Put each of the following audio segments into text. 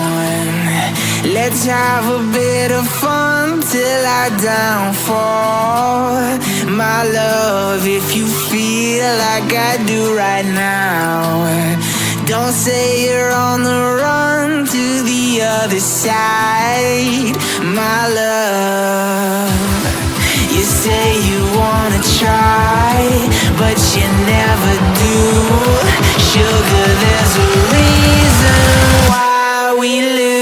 want. Let's have a bit of fun till I downfall. My love, if you feel like I do right now, don't say you're on the run to the other side. My love, you say you wanna try, but you never do. Sugar, there's a reason why we lose.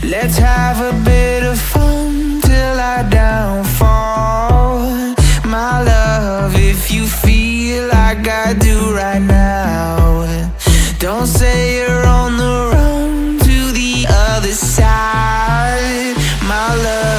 Let's have a bit of fun till I downfall. My love, if you feel like I do right now, don't say you're on the run to the other side. My love,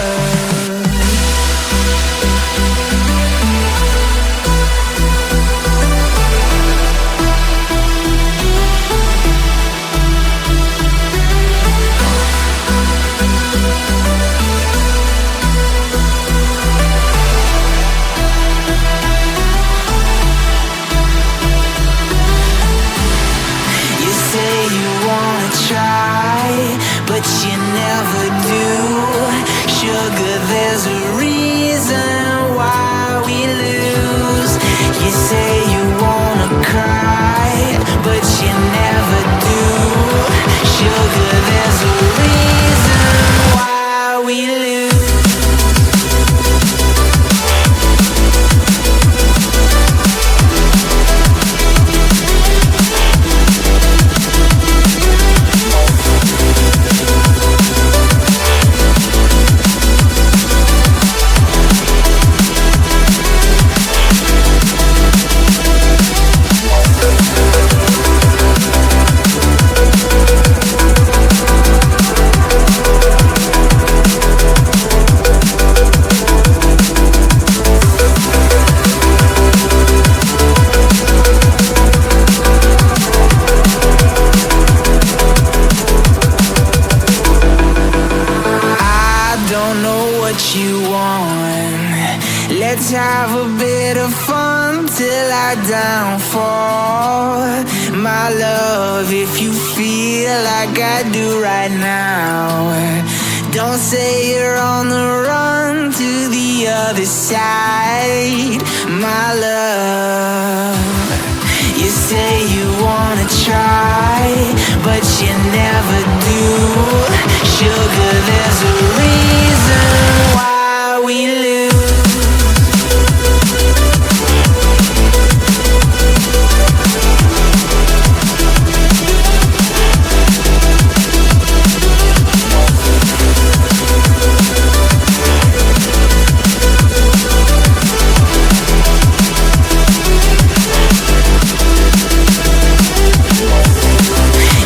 but you never do. Sugar, there's a reason why we lose. You say you wanna cry, but you never do. Sugar, there's a reason why we lose. You want. Let's have a bit of fun till I downfall. My love, if you feel like I do right now, don't say you're on the run to the other side. My love, you say you wanna try, but you never do. Sugar, there's a reason why we lose.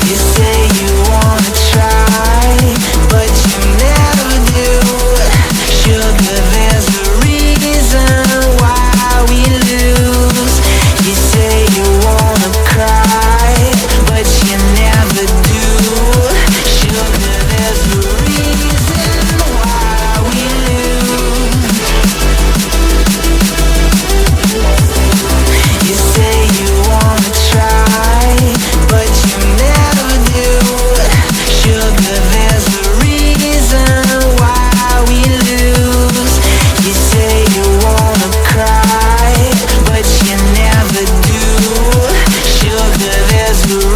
You say you wanna try, but you never just who